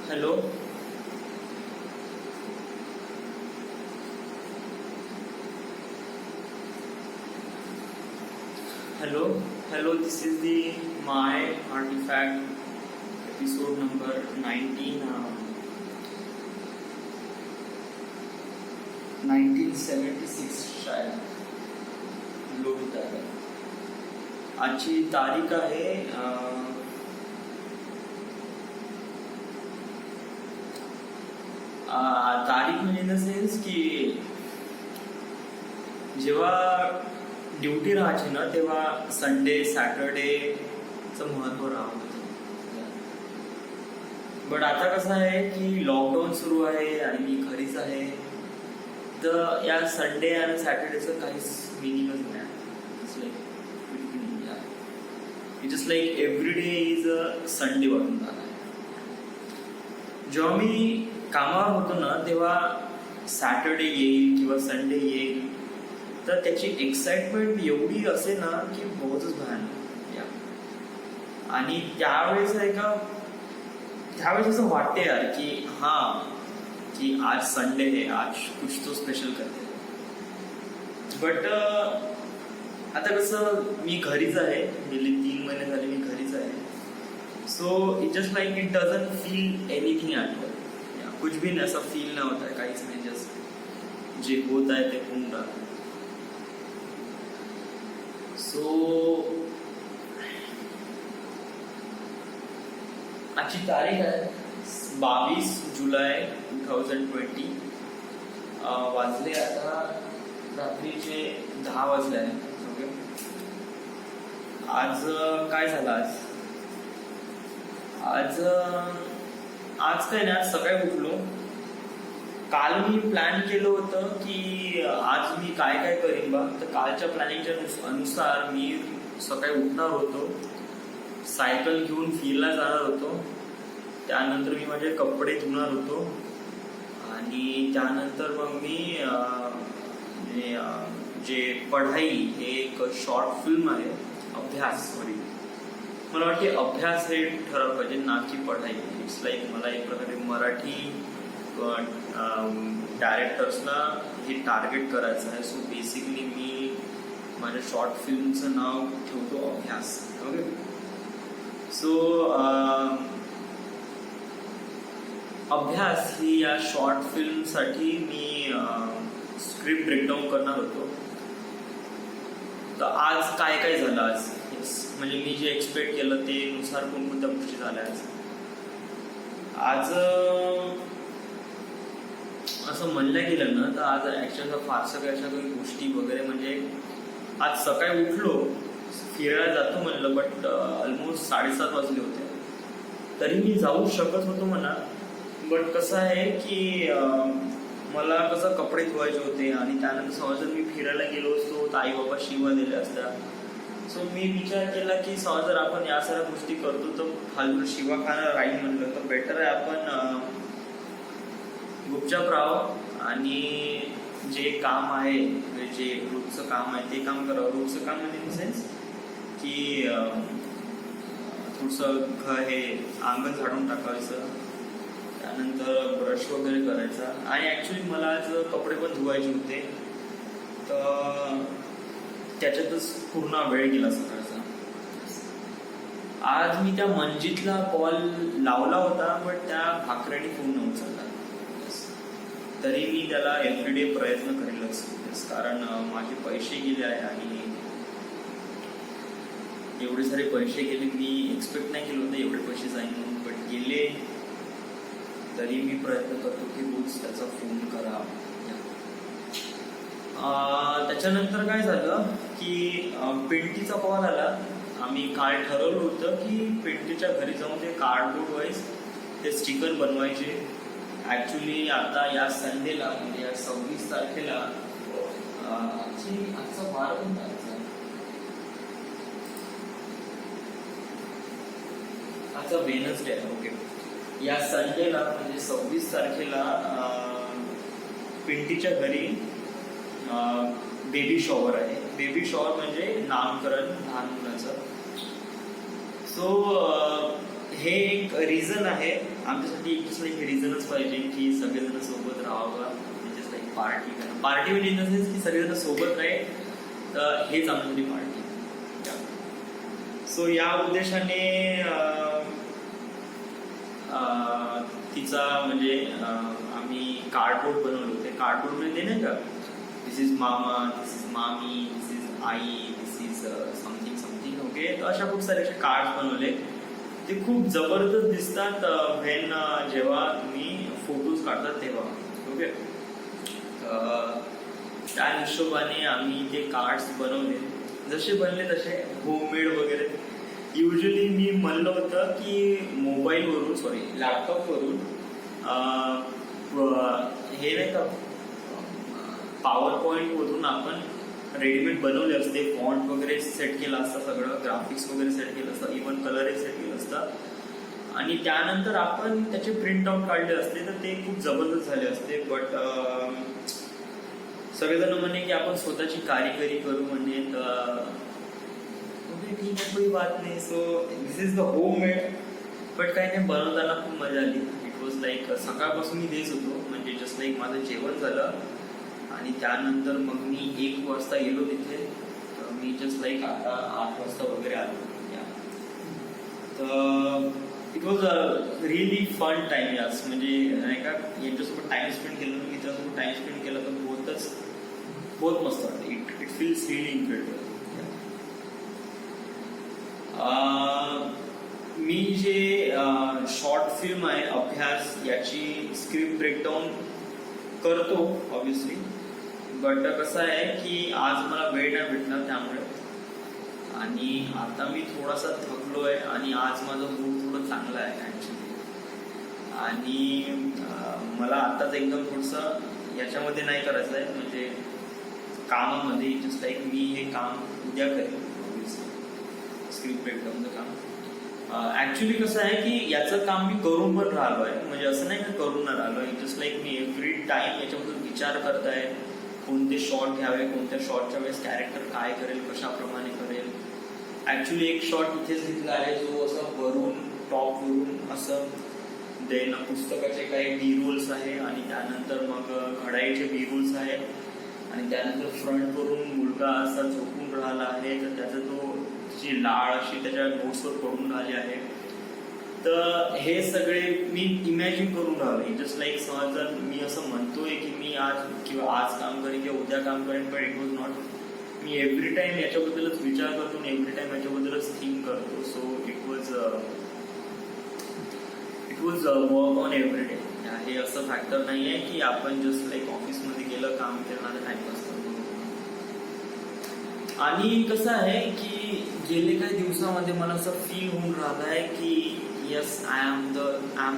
Hello. Hello. Hello. This is the my artifact episode number 19. 1976 शायद load होता है. आजची तारीख आहे तारीख म्हणजे इन द सेन्स की जेव्हा ड्युटी राहायची ना तेव्हा संडे सॅटरडेचं महत्व राहत होतं. बट आता कसं आहे की लॉकडाऊन सुरू आहे आणि मी घरीच आहे, तर या संडे आणि सॅटरडेचं काहीच मिनिंगच नाही. It is like every day is a Sunday बनून झाला आहे. जेव्हा मी कामावर होतो ना तेव्हा सॅटरडे येईल किंवा संडे येईल तर त्याची एक्साइटमेंट एवढी असे ना की बहुतच भयानक. आणि त्यावेळेस असं वाटते यार की की आज संडे है, आज कुछ तो स्पेशल करते. बट आता कसं मी घरीच आहे, गेले 3 महिने झाले मी घरीच आहे. So it just like it doesn't feel anything at all. कुछ भी ऐसा फील नाही होत आहे, काहीच नाही. जस्ट जे होत आहे ते होऊन राहतं. सो आजची तारीख आहे 22 जुलै 2020. वाजले आता रात्रीचे 10 वाजले आहे. ओके, आज काय झालं? आज काय नाही, आज सकाळी उठलो. काल मी प्लॅन केलं होतं की आज मी काय काय करीन बा. तर कालच्या प्लॅनिंगच्या अनुसार मी सकाळी उठणार होतो, सायकल घेऊन फिरला जाणार होतो, त्यानंतर मी माझे कपडे धुणार होतो आणि त्यानंतर मग मी जे पढाई हे एक शॉर्ट फिल्म आहे अभ्यासवरील. मला वाटते अभ्यास हे ठरवलं पाहिजे ना की पढाई. इट्स लाईक मला एक प्रकारे मराठी डायरेक्टर्सला हे टार्गेट करायचं आहे. सो बेसिकली मी माझ्या शॉर्ट फिल्मचं नाव ठेवतो अभ्यास. ओके, सो अभ्यास ही या शॉर्ट फिल्मसाठी मी स्क्रिप्ट ब्रेकडाऊन करणार होतो. तर आज काय काय झालं आज, म्हणजे मी जे एक्सपेक्ट केलं ते नुसार कोणकोणत्या गोष्टी झाल्या आज असं म्हणलं गेलं ना तर आज ऍक्च्युअली फारसं काही अशा काही गोष्टी वगैरे, म्हणजे आज सकाळी उठलो, फिरायला जातो म्हणलं, बट ऑलमोस्ट 7:30 वाजले होते. तरी मी जाऊ शकत होतो म्हणा. बट कसं आहे की मला कसं कपडे धुवायचे होते आणि त्यानंतर समजा जर मी फिरायला गेलो असतो तर आई बाबा शिवा दिल्या असत्या. सो मी विचार केला की समजा जर आपण या सगळ्या गोष्टी करतो तर फालतू शिवा खाणं राहील म्हणलं तर बेटर आहे आपण गुपचाप राहावं आणि जे काम आहे, जे रोजचं काम आहे ते काम करावं. रोजचं काम म्हणजे इन सेन्स की थोडंसं हे अंगण झाडून टाकायचं, त्यानंतर ब्रश वगैरे करायचा. आणि ॲक्च्युली मला आज कपडे पण धुवायचे होते, तर त्याच्यातच पूर्ण वेळ गेला सकाळचा. आज मी त्या मंजितला कॉल लावला होता, बट त्या भाकऱ्याने फोन नव्हता उचलला. तरी मी त्याला एव्हरीडे प्रयत्न करेलच, कारण माझे पैसे गेले आहे आणि एवढे सारे पैसे गेले. मी एक्सपेक्ट नाही केलं होतं एवढे पैसे जाईल म्हणून, बट गेले. तरी मी प्रयत्न करतो की रोज त्याचा फोन करा. त्याच्यानंतर काय झालं की पेंटीचा कॉल आला. आम्ही काल ठरवलं होतं की पेंटीच्या घरी जाऊन ते कार्डबोर्ड वाईज ते स्टिकर बनवायचे. ऍक्च्युली आता या संडेला म्हणजे या 26 तारखेला आजचा वार कोणता? आजचा वेनसडे आहे. ओके, या संडेला म्हणजे 26 तारखेला पिंटीच्या घरी बेबी शॉवर आहे. बेबी शॉवर म्हणजे नामकरण लहान मुलाचं. सो हे एक रिझन आहे आमच्यासाठी जस्ट लाईक रिझनच पाहिजे की सगळेजण सोबत राहावं, जस्ट लाईक पार्टी करणं. पार्टी म्हणजे इन द सेन्स की सगळेजण सोबत राहील, तर हेच आमच्यासाठी पार्टी. सो या उद्देशाने तिचा म्हणजे आम्ही कार्डबोर्ड बनवले होते. कार्डबोर्ड म्हणजे नाही का, दिस इज मामा, दिस इज मामी, दिस इज आई, this is something something. Okay, तर अशा खूप सारे असे कार्ड बनवले. ते खूप जबरदस्त दिसतात व्हेन जेव्हा तुम्ही फोटोज काढतात तेव्हा. ओके, त्या हिशोबाने आम्ही ते कार्ड्स बनवले. जसे बनले तसे होममेड वगैरे. युजली मी म्हणलं होतं की मोबाईलवरून, सॉरी लॅपटॉपवरून हे नाही का, पॉवर पॉईंटवरून आपण रेडीमेड बनवले असते. फॉन्ट वगैरे सेट केलं असतं, सगळं ग्राफिक्स वगैरे सेट केलं असतं, इव्हन कलरही सेट केलं असतं, आणि त्यानंतर आपण त्याचे प्रिंट आउट काढले असते, तर ते खूप जबरदस्त झाले असते. बट सगळेजण म्हणे की आपण स्वतःची कारिगिरी करू म्हणे, तर ठीक आहे, कोई बात नाही. So this is the home made. But काही नाही, बनवताना खूप मजा आली. इट वॉज लाईक सकाळपासून मी देत होतो, म्हणजे जस्ट लाईक माझं जेवण झालं आणि त्यानंतर मग मी 1 वाजता गेलो तिथे. तर मी जस्ट लाईक आता 8 वाजता वगैरे आलो. तर it was a really fun time यास, म्हणजे नाही का, यांच्यासोबत टाइम स्पेंड केलं, मित्रांसोबत टाइम स्पेंड केला तर बहुत मस्त वाटतं. It feels really incredible. मी जे शॉर्ट फिल्म आहे अभ्यास, याची स्क्रिप्ट ब्रेकडाऊन करतो ऑब्विसली. बट कसं आहे की आज मला वेळ नाही भेटला त्यामुळे, आणि आता मी थोडासा थकलो आहे, आणि आज माझं मूड थोडं चांगलं आहे ॲक्च्युली. आणि मला आताच एकदम थोडंसं याच्यामध्ये नाही करायचं आहे, म्हणजे कामामध्ये. जस्ट लाईक मी हे काम उद्या करेन स्क्रिप्ट ब्रेकडाऊनचं काम. ॲक्च्युली कसं आहे की याचं काम मी करून पण राहिलो आहे, म्हणजे असं नाही का करून नाही राहिलो आहे. जस्ट लाईक मी एव्हरी टाइम याच्याबद्दल विचार करत आहे, कोणते शॉट घ्यावे, कोणत्या शॉटच्या वेळेस कॅरेक्टर काय करेल, कशाप्रमाणे करेल. ॲक्च्युली एक शॉट इथेच घेतला आहे, जो असं वरून टॉपवरून असं, देन पुस्तकाचे काही बी रोल्स आहे, आणि त्यानंतर मग घडाईचे बी रोल्स आहे, आणि त्यानंतर फ्रंटवरून मुलगा असा झोपून राहिला आहे, तर त्याचा तो जी लाळ अशी त्याच्या नोट्सवर पडून राहिली आहे. तर हे सगळे मी इमॅजिन करून राहिलो. जस्ट लाईक समज जर मी असं म्हणतोय की मी आज किंवा आज काम करेन किंवा उद्या काम करेन, पण इट वॉज नॉट. मी एव्हरी टाइम याच्याबद्दलच विचार करतो, एव्हरी टाइम याच्याबद्दलच थिंक करतो. So it was work on every day. हे असं फॅक्टर नाही आहे की आपण जस्ट लाईक ऑफिसमध्ये गेलं, काम केलं आणि टाइमपास करतो. आणि कसं आहे की गेले काही दिवसामध्ये मला असं फील होऊन राहिलं आहे की yes, I am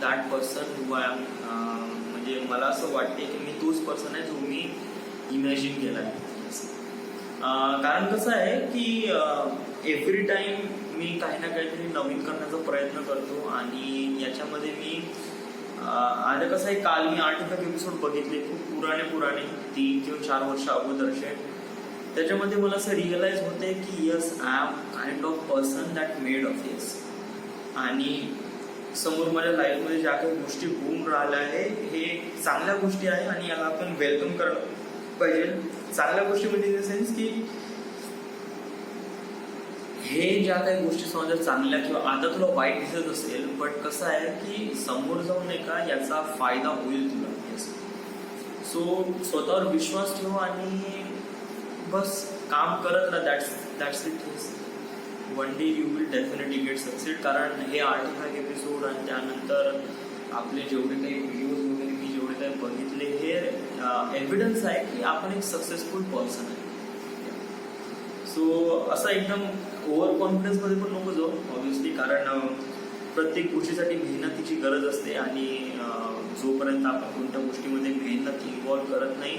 that person who I am. म्हणजे मला असं वाटते की मी तोच पर्सन आहे जो मी इमॅजिन केला आहे. कारण कसं आहे की एव्हरी टाइम मी काही ना काहीतरी नवीन करण्याचा प्रयत्न करतो, आणि याच्यामध्ये मी आता कसं आहे, काल मी 8 एपिसोड बघितले, खूप पुराणे 3 किंवा 4 वर्ष अगोदरचे. त्याच्यामध्ये मला असं रिअलाइज होते की yes, I am kind of person that made of yes. आणि समोर माझ्या लाईफमध्ये ज्या काही गोष्टी होऊन राहिल्या आहे, हे चांगल्या गोष्टी आहे, आणि याला आपण वेलकम करायला पाहिजे. चांगल्या गोष्टी म्हणजे इन द सेन्स की हे ज्या काही गोष्टी समजा चांगल्या किंवा आता तुला वाईट दिसत असेल, बट कसं आहे की समोर जाऊन नाही का याचा फायदा होईल तुला. सो स्वतःवर विश्वास ठेव आणि बस काम करत राहा. That's it. One day you will definitely get succeed. कारण हे 8 एपिसोड आणि त्यानंतर आपले जेवढे काही व्हिडिओज वगैरे मी जेवढे काही बघितले, हे एव्हिडन्स आहे की आपण एक सक्सेसफुल पर्सन आहे. सो असं एकदम ओव्हर कॉन्फिडन्समध्ये पण नको जाऊ ऑब्व्हियसली, कारण प्रत्येक गोष्टीसाठी मेहनतीची गरज असते, आणि जोपर्यंत आपण कोणत्या गोष्टीमध्ये मेहनत इन्व्हॉल्व करत नाही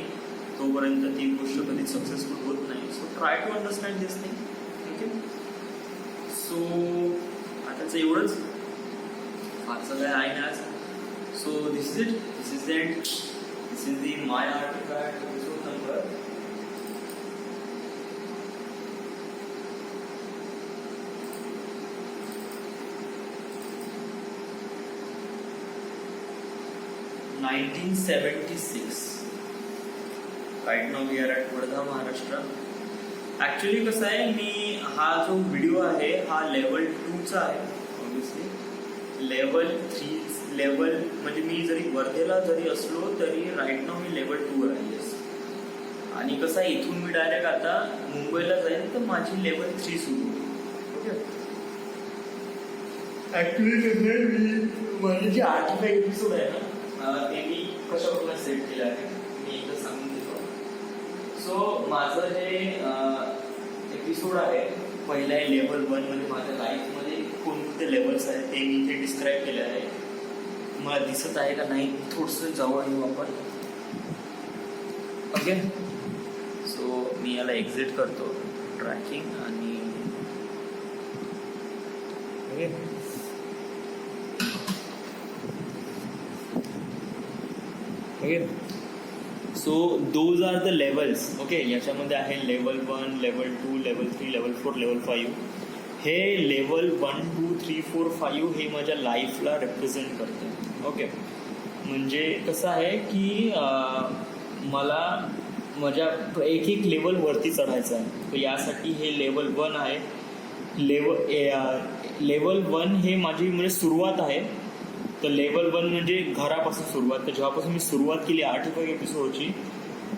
तोपर्यंत ती गोष्ट कधी सक्सेसफुल होत नाही. So try to understand this thing. Okay, so आताचं एवढंच, फारसं काय आहे ना आज. So this is it. This is the end. This is the my artifact episode number. 1976. Right now we are at Wardha, Maharashtra. Actually कसं आहे, मी हा जो व्हिडिओ आहे हा लेवल 2चा आहे. ऑब्विसली लेवल 3 लेवल म्हणजे मी जरी वर्धेला जरी असलो तरी राईट नाव मी लेवल 2 आहे. आणि कसं आहे, इथून मी डायरेक्ट आता मुंबईला जाईन तर माझी लेवल 3 सुरू होईल. ओके. ॲक्च्युली मी माझे जे 8 एपिसोड आहे ना ते मी कशाप्रकारे सेट केलं आहे मी एकदा सांगून देतो. सो माझं जे एपिसोड आहे पहिला आहे लेवल 1, म्हणजे माझ्या लाईफमध्ये कोणते लेवल्स आहेत ते मी इथे डिस्क्राईब केले आहे. मला दिसत आहे का नाही, थोडंसं जवळ येऊ आपण. ओके. सो मी याला एक्झिट करतो ट्रॅकिंग आणि okay. Okay. So those are the levels. Okay. याच्यामध्ये आहे level 1, level 2, level 3, level 4, level 5. हे लेवल 1, 2, 3, 4, 5 हे माझ्या लाईफला रिप्रेझेंट करते. ओके. म्हणजे कसं आहे की मला माझ्या एक एक लेवल वरती चढायचं आहे. तर यासाठी हे लेवल 1 आहे. लेवल 1 हे माझी म्हणजे सुरुवात आहे. तर लेवल 1 म्हणजे घरापासून सुरुवात. तर जेव्हापासून मी सुरुवात केली 8 एपिसोडची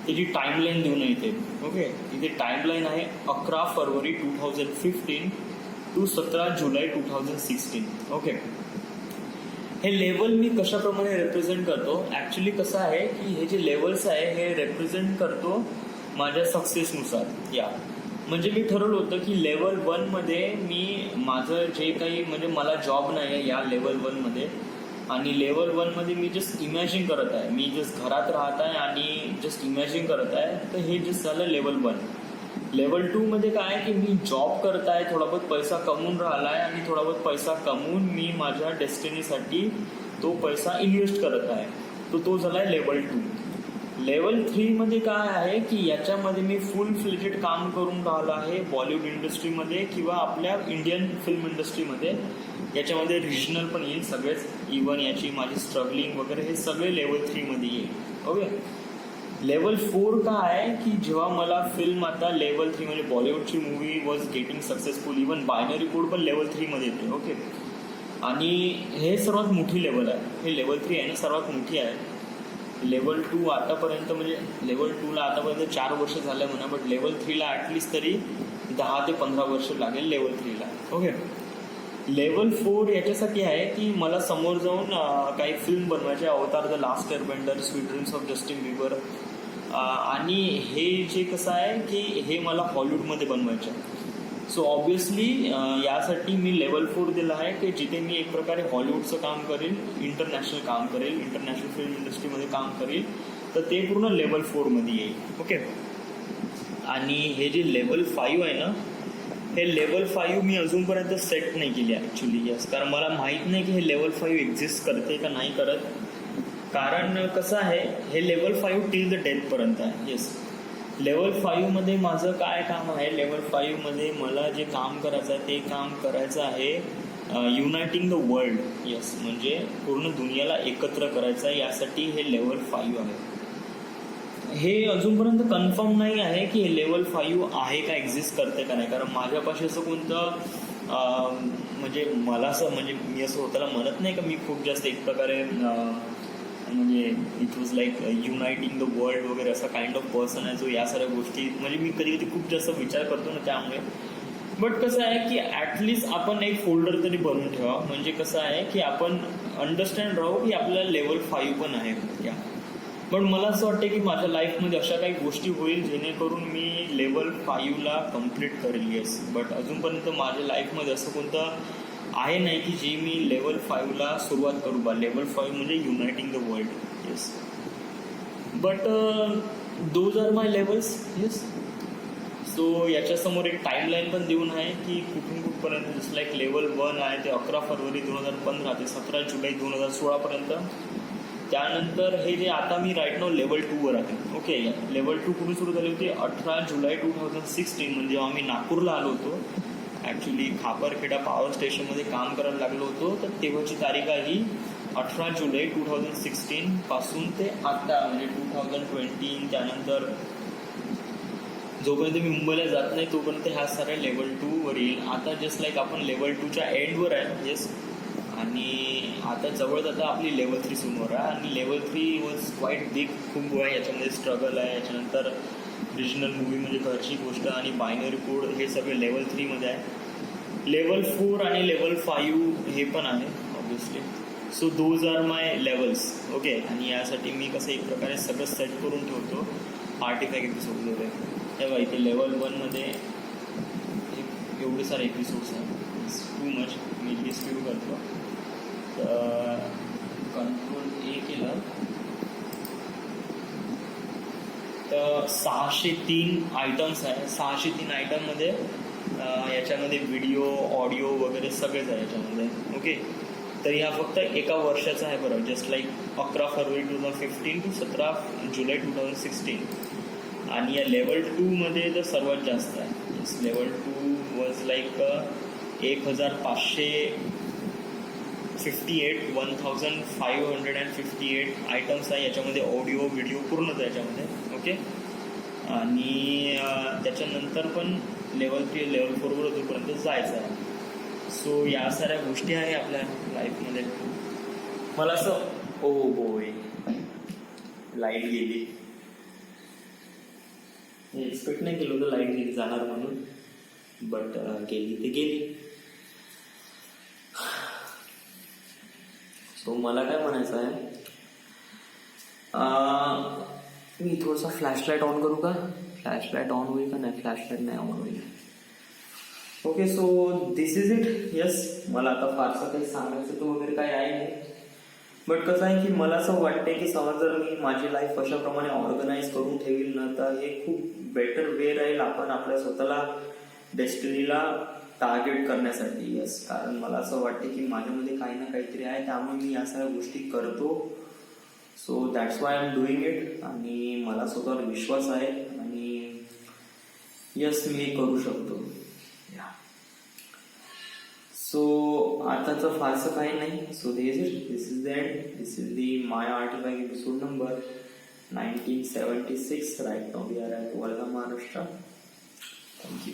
त्याची टाईमलाईन देऊन येते. ओके. इथे टाईमलाईन आहे 11 फरवरी 2015 टू 17 जुलै 2016. ओके. हे लेवल मी कशाप्रमाणे रिप्रेझेंट करतो, ॲक्च्युली कसं आहे की हे जे लेवल्स आहे हे रिप्रेझेंट करतो माझ्या सक्सेसनुसार. या म्हणजे मी ठरवलं होतं की लेवल 1मध्ये मी माझं जे काही म्हणजे मला जॉब नाही आहे या लेवल 1मध्ये, आणि लेवल 1मध्ये मी जस्ट इमॅजिन करत आहे, मी जस्ट घरात राहत आहे आणि जस्ट इमॅजिन करत आहे. तर हे जस्ट झालं लेवल 1. लेवल 2मध्ये काय आहे की मी जॉब करत आहे, थोडा बहुत पैसा कमवून राहिला आहे आणि थोडा बहुत पैसा कमवून मी माझ्या डेस्टिनीसाठी तो पैसा इन्व्हेस्ट करत आहे. तो झाला आहे लेवल 2. लेवल 3मध्ये काय आहे की याच्यामध्ये मी फुल फ्लेजेड काम करून राहिलो आहे बॉलिवूड इंडस्ट्रीमध्ये किंवा आपल्या इंडियन फिल्म इंडस्ट्रीमध्ये. याच्यामध्ये रिजनल पण येईल सगळेच, इवन याची माझी स्ट्रगलिंग वगैरे हे सगळे लेवल 3मध्ये येईल. ओके. लेवल 4 काय आहे की जेव्हा मला फिल्म आता लेवल 3 म्हणजे बॉलिवूडची movie was getting successful, even binary code पण लेवल 3मध्ये येते. ओके. आणि हे सर्वात मोठी लेवल आहे. हे लेवल 3 आहे ना सर्वात मोठी आहे. लेवल 2 आतापर्यंत म्हणजे लेवल 2ला आतापर्यंत 4 वर्ष झालं म्हणा, बट लेवल 3ला ॲटलिस्ट तरी 10 ते 15 वर्ष लागेल लेवल 3ला. ओके. लेवल 4 याच्यासाठी आहे की मला समोर जाऊन काही फिल्म बनवायचे, Avatar the Last Airbender, Sweet Dreams of Justin Bieber, आणि हे जे कसं आहे की हे मला हॉलिवूडमध्ये बनवायचं आहे. सो ऑब्वियसली यासाठी मी लेवल 4 दिलं आहे की जिथे मी एक प्रकारे हॉलिवूडचं काम करेल, इंटरनॅशनल काम करेल, इंटरनॅशनल फिल्म इंडस्ट्रीमध्ये काम करेल, तर ते पूर्ण लेवल 4मध्ये येईल. ओके. आणि हे जे लेवल 5 आहे ना, हे लेवल 5 मी अजूनपर्यंत सेट नाही केली ॲक्च्युली. यस, कारण मला माहीत नाही की हे लेवल 5 एक्झिस्ट करते का नाही करत. कारण कसं आहे, हे लेवल 5 टिल द डेथपर्यंत आहे. येस. लेवल 5मध्ये माझं काय काम आहे, लेवल 5मध्ये मला जे काम करायचं आहे ते काम करायचं आहे युनायटिंग द वर्ल्ड. येस, म्हणजे पूर्ण दुनियाला एकत्र करायचं आहे. यासाठी हे लेवल 5 आहे. हे अजूनपर्यंत कन्फर्म नाही आहे की हे लेवल 5 आहे का, एक्झिस्ट करते का नाही. कारण माझ्यापाशी असं कोणतं म्हणजे मला असं म्हणजे मी असं होताना म्हणत नाही का मी खूप जास्त एक प्रकारे म्हणजे it was like uniting the world वगैरे असा काइंड ऑफ पर्सन आहे जो या सगळ्या गोष्टी म्हणजे मी कधी कधी खूप जास्त विचार करतो ना त्यामुळे. बट कसं आहे की ॲटलिस्ट आपण एक फोल्डर तरी बनवून ठेवा, म्हणजे कसं आहे की आपण अंडरस्टँड राहू की आपल्याला लेवल 5 पण आहे त्या. पण मला असं वाटतं की माझ्या लाईफमध्ये अशा काही गोष्टी होईल जेणेकरून मी लेवल 5ला कम्प्लीट करेल. येस, बट अजूनपर्यंत माझ्या लाईफमध्ये असं कोणतं आहे नाही की जे मी लेवल 5ला सुरुवात करू बा. लेवल 5 म्हणजे uniting the world. Yes, but those are my levels. Yes. So याच्यासमोर एक टाईमलाईन पण देऊन आहे की कुठून कुठपर्यंत. जसं लाईक लेवल 1 आहे ते 11 फरवरी 2015 ते 17 जुलै 2016पर्यंत. त्यानंतर हे जे आता मी राईट नाव लेवल 2वर आहे. ओके. लेवल 2 कुठून सुरू झाली होती, 18 जुलै 2016 म्हणजे जेव्हा मी नागपूरला आलो होतो. ॲक्च्युली खापरखेडा पॉवर स्टेशनमध्ये काम करायला लागलो होतो, तर तेव्हाची तारीख आहे ही 18 जुलै 2016 पासून ते आता म्हणजे 2020, त्यानंतर जोपर्यंत मी मुंबईला जात नाही तोपर्यंत ह्या साऱ्या लेवल 2 वर येईल. आता जस्ट लाईक आपण लेवल 2च्या एंडवर आहे. येस, आणि आता जवळच आता आपली लेवल 3 समोर आहे. आणि लेवल 3 वॉज क्वाईट बिग, खूप गोळा याच्यामध्ये स्ट्रगल आहे. याच्यानंतर रिजनल मूवी म्हणजे घरची गोष्ट आणि बायनरी कोड हे सगळे लेवल 3 मध्ये आहे. लेवल 4 आणि लेवल 5 हे पण आहे obviously. So those are my levels. Okay, आणि यासाठी मी कसं एक प्रकारे सगळं सेट करून ठेवतो. आर्टिफॅक्ट एपिसोड वगैरे तेव्हा इथे लेवल 1मध्ये एवढे सारे एपिसोड्स आहेत. Too much. मी लिस्ट व्ह्यू करतो. तर कंट्रोल ए केलं तर 603 आयटम्स आहे. 603 आयटममध्ये याच्यामध्ये व्हिडिओ, ऑडिओ वगैरे सगळेच आहे याच्यामध्ये. ओके, तर ह्या फक्त एका वर्षाचा आहे बरं. जस्ट लाईक 11 फरवरी 2015 to 17 जुलै 2016. आणि या लेवल 2मध्ये तर सर्वात जास्त आहे. लेवल 2 वॉज लाईक 1558 आयटम्स आहे. याच्यामध्ये ऑडिओ, व्हिडिओ पूर्णच आहे याच्यामध्ये. ओके, आणि त्याच्यानंतर पण लेवल 3, लेवल 4वर जोपर्यंत जायचं आहे. सो या साऱ्या गोष्टी आहे आपल्या लाईफमध्ये. मला असं ओ बोय लाईट गेली. एक्सपेक्ट नाही केलं होतं लाईट गेली जाणार म्हणून, बट गेली ते गेली. सो मला काय म्हणायचं आहे, मी थोडासा फ्लॅशलाईट ऑन करू का? फ्लॅशलाईट ऑन होईल का? नाही, फ्लॅशलाईट नाही ऑन होईल. Okay, so this is it. Yes, मला आता फारसं काही सांगायचं तो वगैरे काही आहे नाही. बट कसं आहे की मला असं वाटते की समज जर मी माझी लाईफ अशाप्रमाणे ऑर्गनाईज करून ठेवील ना, तर हे खूप बेटर वे राहील आपण आपल्या स्वतःला डेस्टिनीला टार्गेट करण्यासाठी. येस, कारण मला असं वाटते की माझ्यामध्ये काही ना काहीतरी आहे, त्यामुळे मी या सगळ्या गोष्टी करतो. So that's why I am doing it. आणि मला स्वतःवर विश्वास आहे आणि येस, मी हे करू शकतो. सो आताचं फारसं काही नाही. So this is the end. This is the my artifact episode number 1976. Right now we are at Wardha, Maharashtra. Thank you.